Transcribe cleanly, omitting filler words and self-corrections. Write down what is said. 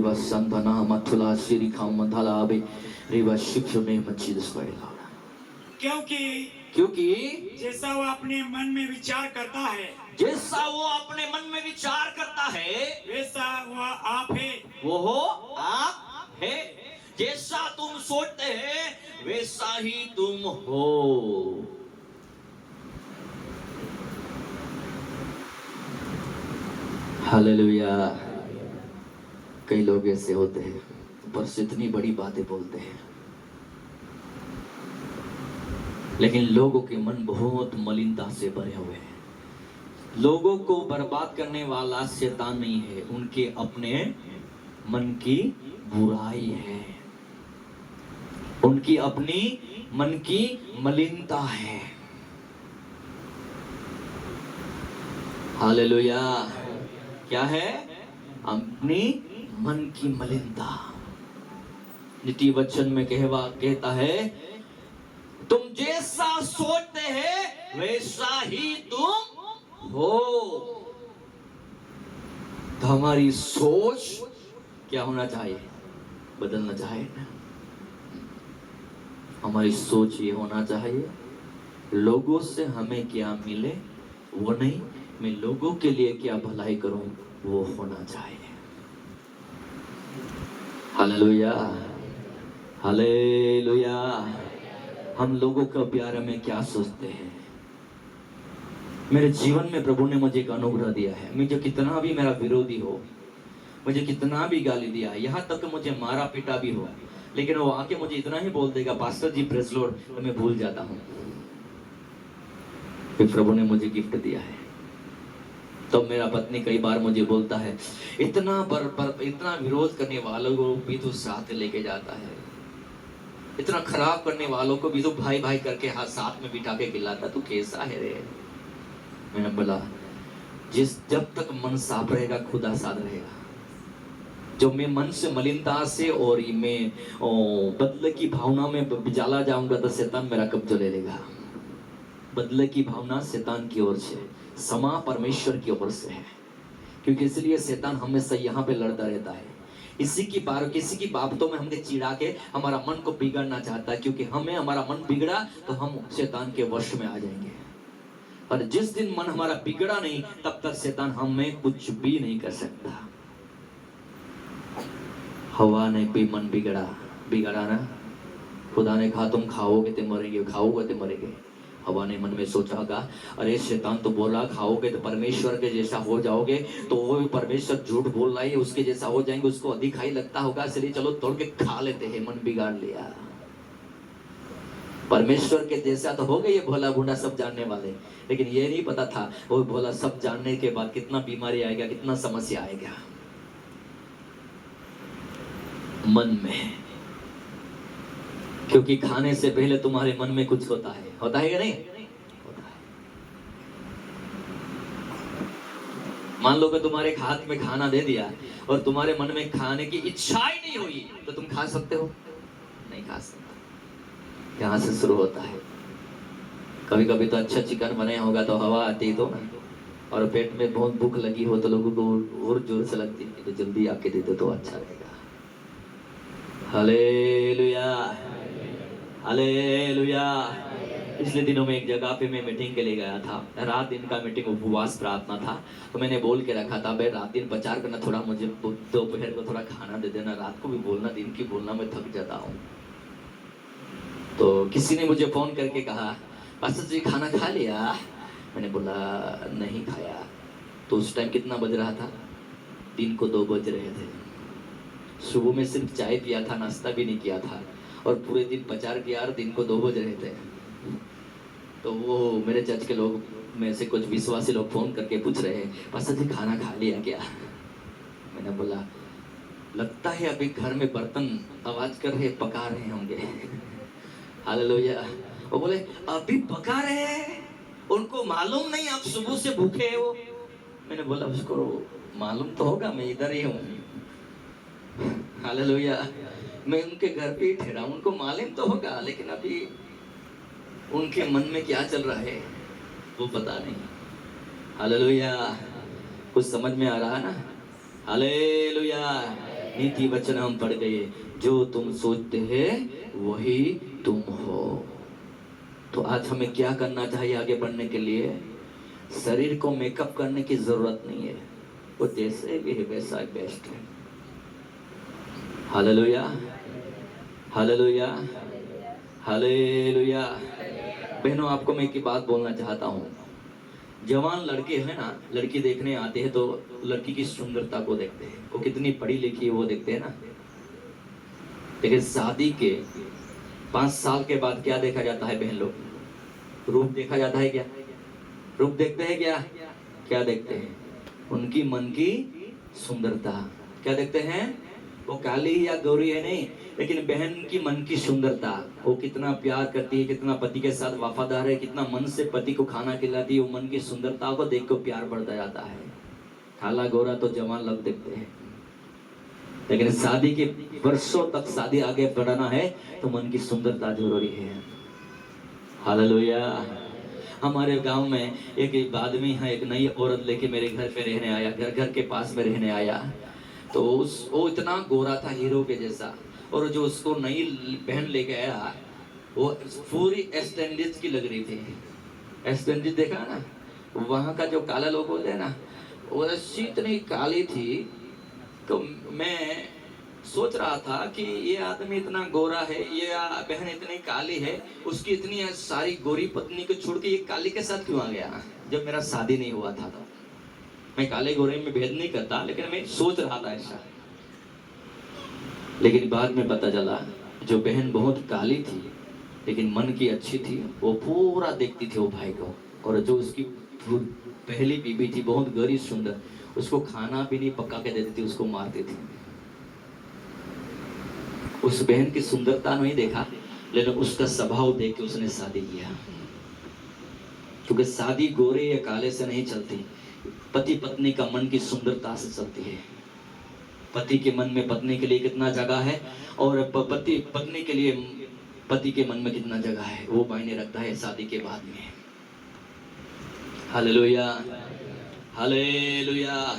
Riva Santana Matula Sirika Mandalabe Riva Shikshune Machidus Vaila. क्योंकि जैसा वो अपने मन में विचार करता है, जैसा वो अपने मन में विचार करता है, वैसा वह आप है, वो हो आप है। जैसा तुम सोचते हैं वैसा ही तुम हो। हालेलुया। कई लोग ऐसे होते हैं बस इतनी बड़ी बातें बोलते हैं, लेकिन लोगों के मन बहुत मलिनता से भरे हुए हैं। लोगों को बर्बाद करने वाला शैतान नहीं है, उनके अपने मन की बुराई है, उनकी अपनी मन की मलिनता है। हालेलुया। क्या है? अपनी मन की मलिनता। नीति वचन में कहता है तुम जैसा सोचते हैं वैसा ही तुम हो। तो हमारी सोच क्या होना चाहिए? बदलना चाहिए। हमारी सोच ये होना चाहिए लोगों से हमें क्या मिले वो नहीं, मैं लोगों के लिए क्या भलाई करूं वो होना चाहिए। Hallelujah, hallelujah. हम लोगों के बारे में क्या सोचते हैं? मेरे जीवन में प्रभु ने मुझे एक अनुग्रह दिया है। मुझे कितना भी मेरा विरोधी हो, मुझे कितना भी गाली दिया, यहाँ तक मुझे मारा पीटा भी हो, लेकिन वो आके मुझे इतना ही बोल देगा पास्टर जी प्रेज लॉर्ड, तो मैं भूल जाता हूँ कि प्रभु ने मुझे गिफ्ट दिया है। तो मेरा पत्नी कई बार मुझे बोलता है इतना विरोध करने वालों को भी तो साथ लेके जाता है, इतना खराब करने वालों को भी तो भाई भाई करके हाथ साथ में बिठा के खिलाता, तू कैसा है रे? मैंने बोला जब तक मन साफ रहेगा खुदा साथ रहेगा। जब मैं मन से मलिनता से और मैं बदले की भावना में जाला जाऊंगा तो शैतान मेरा कब्जा ले लेगा। बदले की भावना शैतान की ओर से, समा परमेश्वर की ओर से है, क्योंकि इसलिए शैतान हमेशा यहाँ पे लड़ता रहता है। किसी की बातों में हमने चिढ़ा के हमारा मन को बिगड़ना चाहता है, क्योंकि हमारा मन बिगड़ा तो हम शैतान के वश में आ जाएंगे। और जिस दिन मन हमारा बिगड़ा नहीं तब तक शैतान हमें कुछ भी नहीं कर सकता। हवा ने भी मन बिगड़ा ना, खुदा ने कहा तुम खाओगे तो मरेंगे, खाओगे तो मरेंगे। हवा ने मन में सोचा होगा अरे शैतान तो बोला खाओगे तो परमेश्वर के जैसा हो जाओगे, तो वो परमेश्वर झूठ बोल रहा है, उसके जैसा हो जाएंगे, उसको अधिक ही लगता होगा, इसलिए चलो तोड़ के खा लेते हैं। मन बिगाड़ लिया। परमेश्वर के जैसा तो हो गए ये भोला बूढ़ा सब जानने वाले, लेकिन ये नहीं पता था वो भोला सब जानने के बाद कितना बीमारी आएगा, कितना समस्या आएगा मन में। क्योंकि खाने से पहले तुम्हारे मन में कुछ होता है या नहीं? होता है। मान लो कि तुम्हारे हाथ में खाना दे दिया और तुम्हारे मन में खाने की इच्छा ही नहीं हुई, तो तुम खा सकते हो? नहीं खा सकते। यहाँ से शुरू होता है। कभी कभी तो अच्छा चिकन बनाया होगा तो हवा आती तो ना, और पेट में बहुत भूख लगी हो तो लोगों को और जोर से लगती है, तो जल्दी आके दे दो तो अच्छा रहेगा। Hallelujah, hallelujah. पिछले दिनों में एक जगह पे मैं मीटिंग के लिए गया था। रात दिन का मीटिंग उपवास प्रार्थना था, तो मैंने बोल के रखा था भाई रात दिन प्रचार करना, थोड़ा मुझे दोपहर को थोड़ा खाना दे देना, रात को भी बोलना, दिन की बोलना मैं थक जाता हूँ। तो किसी ने मुझे फोन करके कहा पास्टर जी खाना खा लिया? मैंने बोला नहीं खाया। तो उस टाइम कितना बज रहा था? दिन को 2 बज रहे थे। सुबह में सिर्फ चाय पिया था, नाश्ता भी नहीं किया था, और पूरे दिन प्रचार किया और दिन को 2 बज रहे थे। तो वो मेरे चर्च के लोग में से कुछ विश्वासी लोग फोन करके पूछ रहे हैं पास्टर जी खाना खा लिया क्या? मैंने बोला लगता है अभी घर में बर्तन आवाज कर रहे, पका रहे होंगे। हालेलुया। वो बोले अभी पका रहे हैं, उनको मालूम नहीं आप सुबह से भूखे हो? मैंने बोला उसको मालूम तो होगा, मैं इधर ही हूँ। हालेलुया। मैं उनके घर पे ही ठहरा, उनको मालूम तो होगा, लेकिन अभी उनके मन में क्या चल रहा है वो पता नहीं। हालेलुया। कुछ समझ में आ रहा है ना? हालेलुया। नीति वचन हम पढ़ गए, जो तुम सोचते हैं वही तुम हो। तो आज हमें क्या करना चाहिए आगे बढ़ने के लिए? शरीर को मेकअप करने की जरूरत नहीं है, वो जैसे भी है वैसा बेस्ट है। Hallelujah, hallelujah, hallelujah. बहनों, आपको मैं एक बात बोलना चाहता हूँ। जवान लड़के हैं ना, लड़की देखने आते हैं तो लड़की की सुंदरता को देखते हैं, वो कितनी पढ़ी लिखी है वो देखते हैं ना। लेकिन शादी के 5 साल के बाद क्या देखा जाता है बहन लोग? रूप देखा जाता है क्या? रूप देखते हैं क्या? क्या देखते हैं? उनकी मन की सुंदरता। क्या देखते हैं? वो काली या गोरी है नहीं, लेकिन बहन की मन की सुंदरता, वो कितना प्यार करती है, कितना पति के साथ वफादार है, कितना मन से पति को खाना खिलाती है, वो मन की सुंदरता को देख कर प्यार बढ़ता जाता है। काला गोरा तो जवान लोग देखते हैं, लेकिन शादी के वर्षों तक शादी आगे बढ़ाना है तो मन की सुंदरता जरूरी है। हालेलुया। हमारे गांव में एक आदमी है, एक नई औरत लेके मेरे घर पे रहने आया, घर के पास में रहने आया। तो वो इतना गोरा था, हीरो के जैसा, और जो उसको नई बहन लेके आया वो पूरी वेस्ट इंडीज की लग रही थी। वेस्ट इंडीज देखा ना, वहाँ का जो काला लोग होते हैं ना, वो ऐसी इतनी काली थी। तो मैं सोच रहा था कि ये आदमी इतना गोरा है, ये बहन इतनी काली है, उसकी इतनी सारी गोरी पत्नी को छोड़ के ये काली के साथ क्यों आ गया? जब मेरा शादी नहीं हुआ था तो मैं काले गोरे में भेद नहीं करता, लेकिन मैं सोच रहा था ऐसा। लेकिन बाद में पता चला जो बहन बहुत काली थी लेकिन मन की अच्छी थी, वो पूरा देखती थी वो भाई को। और जो उसकी पहली बीबी थी बहुत गरीब सुंदर, उसको खाना भी नहीं पका के देती थी, उसको मारती थी। उस बहन की सुंदरता नहीं देखा, लेकिन उसका स्वभाव देख के उसने शादी किया। क्योंकि शादी गोरे या काले से नहीं चलती, पति पत्नी का मन की सुंदरता से चलती है। पति के मन में पत्नी के लिए कितना जगह है, और पति पत्नी के लिए पति के मन में कितना जगह है, वो मायने रखता है शादी के बाद में। Hallelujah, hallelujah.